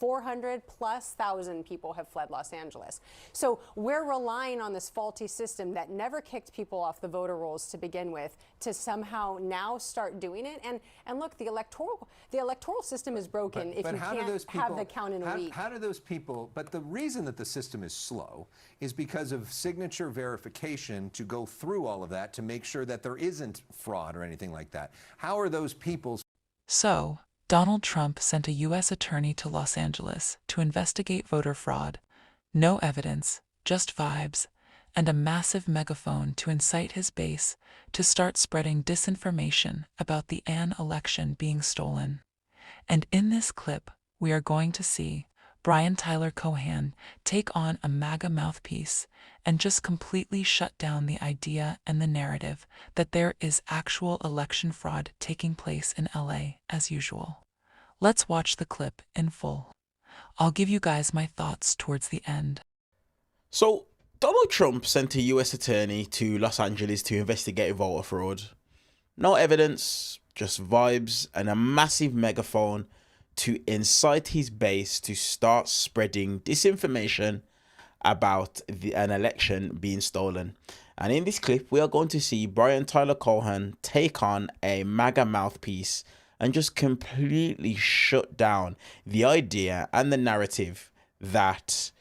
400,000+ people have fled Los Angeles. So we're relying on this faulty system that never kicked people off the voter rolls to begin with to somehow now start doing it. And look, the electoral system is broken if you can't have the count in a week. How do those people, but the reason that the system is slow is because of signature verification to go through all of that to make sure that there isn't fraud or anything like that. How are those people? So, Donald Trump sent a U.S. attorney to Los Angeles to investigate voter fraud. No evidence, just vibes, and a massive megaphone to incite his base to start spreading disinformation about the election being stolen. And in this clip, we are going to see Brian Tyler Cohen take on a MAGA mouthpiece and just completely shut down the idea and the narrative that there is actual election fraud taking place in LA as usual. Let's watch the clip in full. I'll give you guys my thoughts towards the end. So, Donald Trump sent a US attorney to Los Angeles to investigate voter fraud. No evidence, just vibes and a massive megaphone to incite his base to start spreading disinformation about an election being stolen. And in this clip, we are going to see Brian Tyler Cohen take on a MAGA mouthpiece and just completely shut down the idea and the narrative that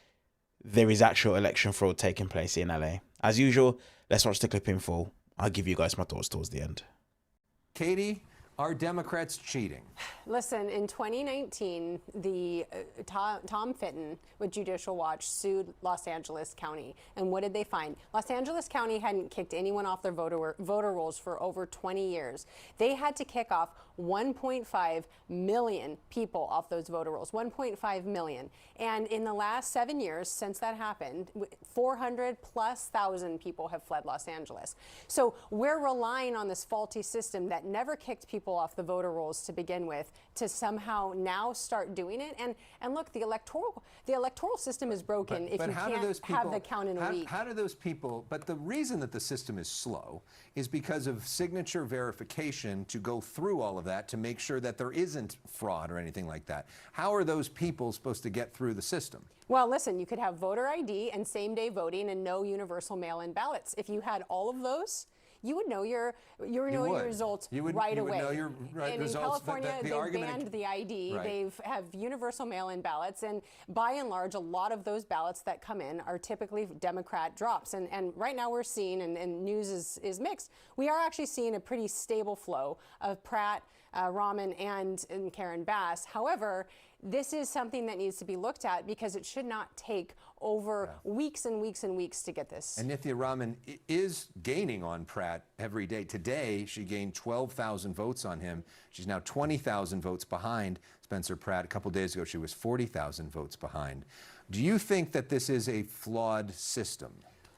there is actual election fraud taking place in LA. As usual, let's watch the clip in full. I'll give you guys my thoughts towards the end. Katie, are Democrats cheating? Listen, in 2019, the Tom Fitton with Judicial Watch sued Los Angeles County. And what did they find? Los Angeles County hadn't kicked anyone off their voter rolls for over 20 years. They had to kick off 1.5 million people off those voter rolls, 1.5 million. And in the last 7 years since that happened, 400,000+ people have fled Los Angeles. So we're relying on this faulty system that never kicked people off the voter rolls to begin with to somehow now start doing it. And look, the electoral system is broken if you can't have the count in a week. How do those people, but the reason that the system is slow is because of signature verification to go through all of that to make sure that there isn't fraud or anything like that. How are those people supposed to get through the system? Well, listen, you could have voter ID and same-day voting and no universal mail-in ballots. If you had all of those, you would know your results right away. And in California, they've banned the ID. Right. They have universal mail-in ballots, and by and large, a lot of those ballots that come in are typically Democrat drops. And right now we're seeing, and news is mixed, we are actually seeing a pretty stable flow of Pratt, Rahman, and Karen Bass. However, this is something that needs to be looked at because it should not take over weeks and weeks and weeks to get this. And Nithya Rahman is gaining on Pratt every day. Today, she gained 12,000 votes on him. She's now 20,000 votes behind Spencer Pratt. A couple days ago, she was 40,000 votes behind. Do you think that this is a flawed system?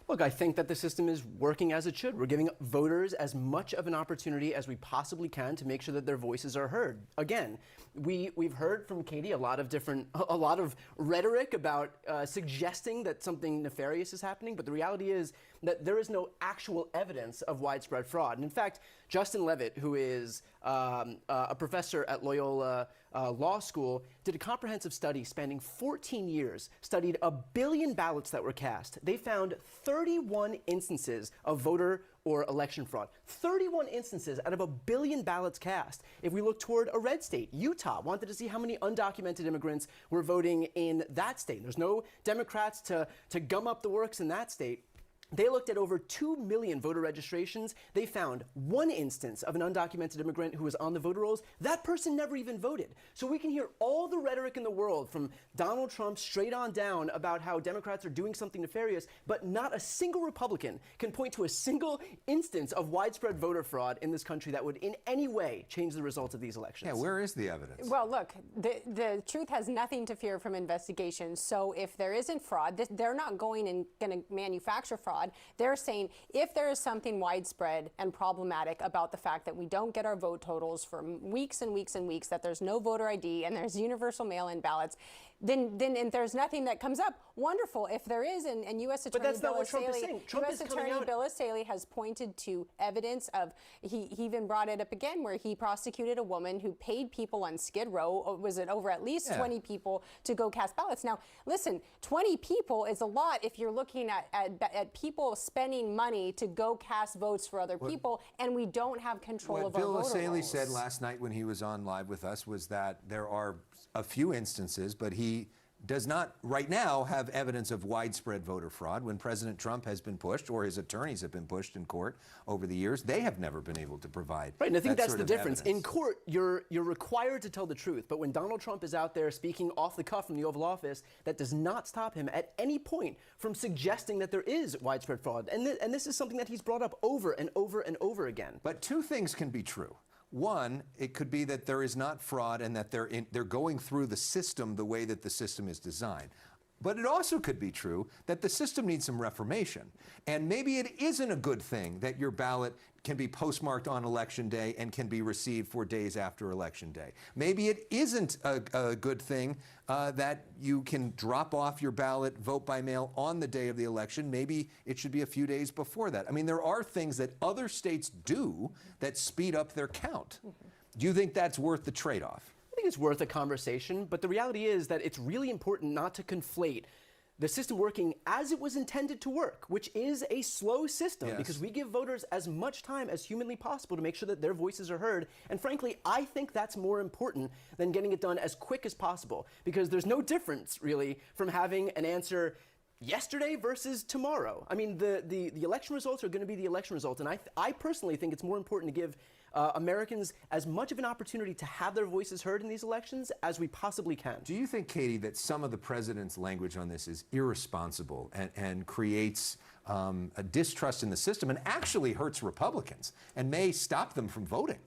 Look, I think that the system is working as it should. We're giving voters as much of an opportunity as we possibly can to make sure that their voices are heard. Again, we've heard from Katie a lot of rhetoric about suggesting that something nefarious is happening, but the reality is that there is no actual evidence of widespread fraud. And in fact, Justin Levitt, who is a professor at Loyola Law School, did a comprehensive study spanning 14 years, studied 1 billion ballots that were cast. They found 31 instances of voter or election fraud. 31 instances out of 1 billion ballots cast. If we look toward a red state, Utah wanted to see how many undocumented immigrants were voting in that state. There's no Democrats to gum up the works in that state. They looked at over 2 million voter registrations. They found one instance of an undocumented immigrant who was on the voter rolls. That person never even voted. So we can hear all the rhetoric in the world from Donald Trump straight on down about how Democrats are doing something nefarious, but not a single Republican can point to a single instance of widespread voter fraud in this country that would in any way change the results of these elections. Yeah, where is the evidence? Well, look, the truth has nothing to fear from investigation. So if there isn't fraud, they're not going and going to manufacture fraud. fraud. They're saying if there is something widespread and problematic about the fact that we don't get our vote totals for weeks and weeks and weeks, that there's no voter ID and there's universal mail-in ballots, then and there's nothing that comes up. Wonderful. If there is, and U.S. Attorney Bill Saley has pointed to evidence of, he even brought it up again, where he prosecuted a woman who paid people on Skid Row, was it over at least 20 people, to go cast ballots. Now, listen, 20 people is a lot if you're looking at people spending money to go cast votes for other people, and we don't have control of our voter rolls. What Bill Saley said last night when he was on live with us was that there are a few instances, but he does not right now have evidence of widespread voter fraud. When President Trump has been pushed, or his attorneys have been pushed in court over the years, they have never been able to provide. Right, and I think that's the difference. In court, you're required to tell the truth, but when Donald Trump is out there speaking off the cuff from the Oval Office, that does not stop him at any point from suggesting that there is widespread fraud. And this is something that he's brought up over and over and over again. But two things can be true. One, it could be that there is not fraud and that they're going through the system the way that the system is designed. But it also could be true that the system needs some reformation. And maybe it isn't a good thing that your ballot can be postmarked on Election Day and can be received 4 days after Election Day. Maybe it isn't a good thing that you can drop off your ballot, vote by mail on the day of the election. Maybe it should be a few days before that. I mean, there are things that other states do that speed up their count. Do you think that's worth the trade-off? I think it's worth a conversation, but the reality is that it's really important not to conflate the system working as it was intended to work, which is a slow system, because we give voters as much time as humanly possible to make sure that their voices are heard. And frankly, I think that's more important than getting it done as quick as possible, because there's no difference really from having an answer yesterday versus tomorrow. I mean, the election results are going to be the election results, and I personally think it's more important to give Americans as much of an opportunity to have their voices heard in these elections as we possibly can. Do you think, Katie, that some of the president's language on this is irresponsible and creates a distrust in the system and actually hurts Republicans and may stop them from voting?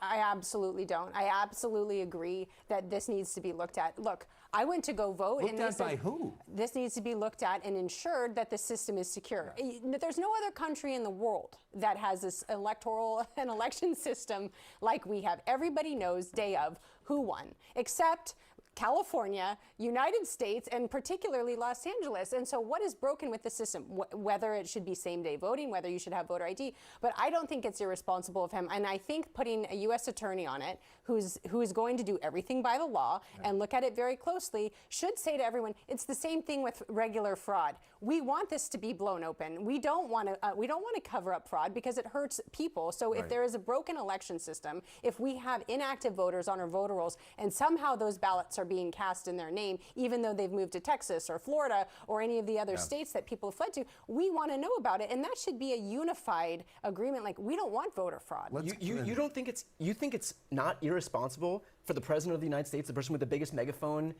I absolutely don't. I absolutely agree that this needs to be looked at. Look, I went to go vote. Looked at by who? This needs to be looked at and ensured that the system is secure. There's no other country in the world that has this electoral and election system like we have. Everybody knows day of who won, except California, United States, and particularly Los Angeles. And so what is broken with the system? Whether it should be same-day voting, whether you should have voter ID. But I don't think it's irresponsible of him. And I think putting a U.S. attorney on it who's going to do everything by the law and look at it very closely should say to everyone, it's the same thing with regular fraud. We want this to be blown open. We don't want to cover up fraud because it hurts people. So if there is a broken election system, if we have inactive voters on our voter rolls and somehow those ballots are being cast in their name, even though they've moved to Texas or Florida or any of the other states that people have fled to, we want to know about it. And that should be a unified agreement. Like, we don't want voter fraud. You don't think you think it's not irresponsible for the president of the United States, the person with the biggest megaphone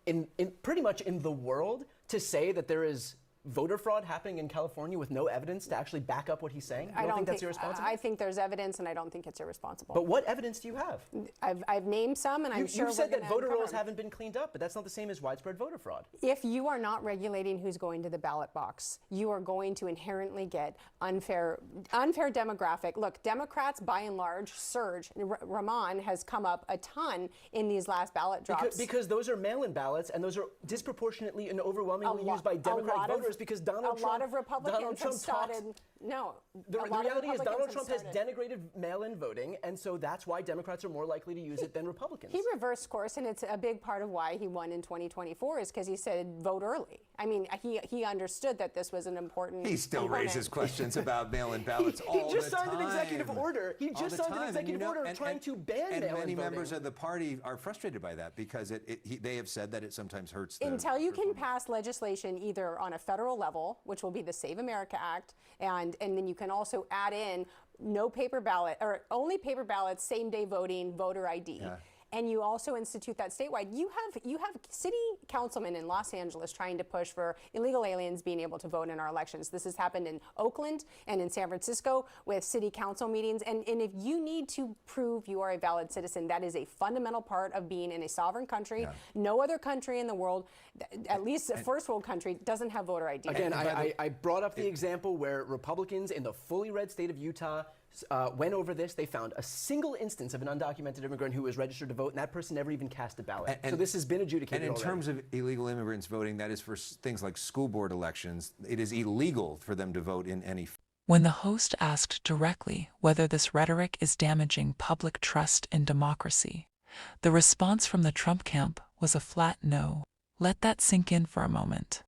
in pretty much in the world, to say that there is voter fraud happening in California with no evidence to actually back up what he's saying? You don't think that's irresponsible? I think there's evidence, and I don't think it's irresponsible. But what evidence do you have? I've named some, and I'm sure you've said that voter rolls haven't been cleaned up, but that's not the same as widespread voter fraud. If you are not regulating who's going to the ballot box, you are going to inherently get unfair demographic. Look, Democrats, by and large, surge. Rahman has come up a ton in these last ballot drops. Because those are mail-in ballots, and those are disproportionately and overwhelmingly used by Democratic voters. Because Donald Trump, a lot of Republicans have started. The reality is Donald Trump has denigrated mail-in voting, and so that's why Democrats are more likely to use it than Republicans. He reversed course, and it's a big part of why he won in 2024 is because he said vote early. I mean, he understood that this was an important. He still raises questions about mail-in ballots all the time. He just signed an executive order. He just signed an executive order trying to ban mail-in voting. And many members of the party are frustrated by that because they have said that it sometimes hurts them. Until you can pass legislation either on a federal level, which will be the Save America Act, and then you can also add in no paper ballot or only paper ballots, same day voting, voter ID. And you also institute that statewide. You have city councilman in Los Angeles trying to push for illegal aliens being able to vote in our elections. This has happened in Oakland and in San Francisco with city council meetings. And if you need to prove you are a valid citizen, that is a fundamental part of being in a sovereign country. Yeah. No other country in the world, at least a first world country, doesn't have voter ID. Again, I brought up the example where Republicans in the fully red state of Utah went over this. They found a single instance of an undocumented immigrant who was registered to vote, and that person never even cast a ballot. So this has been adjudicated And in terms of illegal immigrants voting, that is for things like school board elections. It is illegal for them to vote in any. When the host asked directly whether this rhetoric is damaging public trust in democracy, the response from the Trump camp was a flat no. Let that sink in for a moment.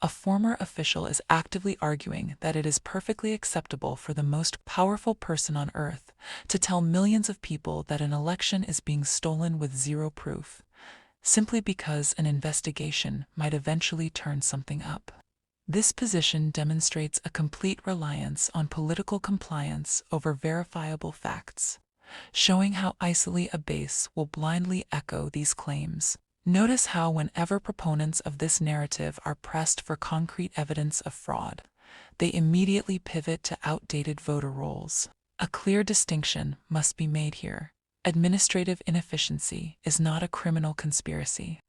A former official is actively arguing that it is perfectly acceptable for the most powerful person on earth to tell millions of people that an election is being stolen with zero proof, simply because an investigation might eventually turn something up. This position demonstrates a complete reliance on political compliance over verifiable facts, showing how easily a base will blindly echo these claims. Notice how whenever proponents of this narrative are pressed for concrete evidence of fraud, they immediately pivot to outdated voter rolls. A clear distinction must be made here. Administrative inefficiency is not a criminal conspiracy.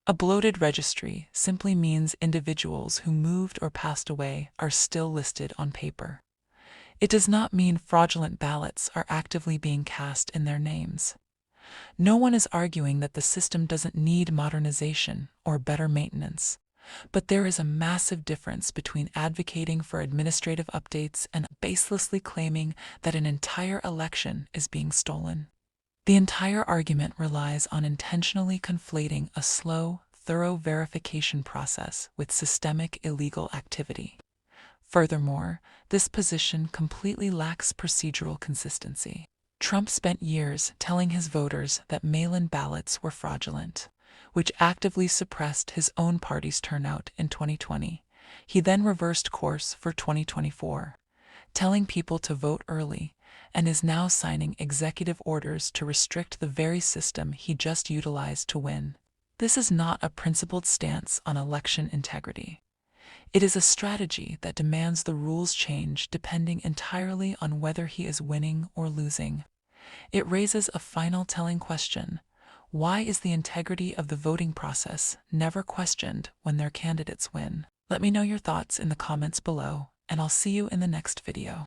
A bloated registry simply means individuals who moved or passed away are still listed on paper. It does not mean fraudulent ballots are actively being cast in their names. No one is arguing that the system doesn't need modernization or better maintenance, but there is a massive difference between advocating for administrative updates and baselessly claiming that an entire election is being stolen. The entire argument relies on intentionally conflating a slow, thorough verification process with systemic illegal activity. Furthermore, this position completely lacks procedural consistency. Trump spent years telling his voters that mail-in ballots were fraudulent, which actively suppressed his own party's turnout in 2020. He then reversed course for 2024, telling people to vote early, and is now signing executive orders to restrict the very system he just utilized to win. This is not a principled stance on election integrity. It is a strategy that demands the rules change depending entirely on whether he is winning or losing. It raises a final telling question. Why is the integrity of the voting process never questioned when their candidates win? Let me know your thoughts in the comments below, and I'll see you in the next video.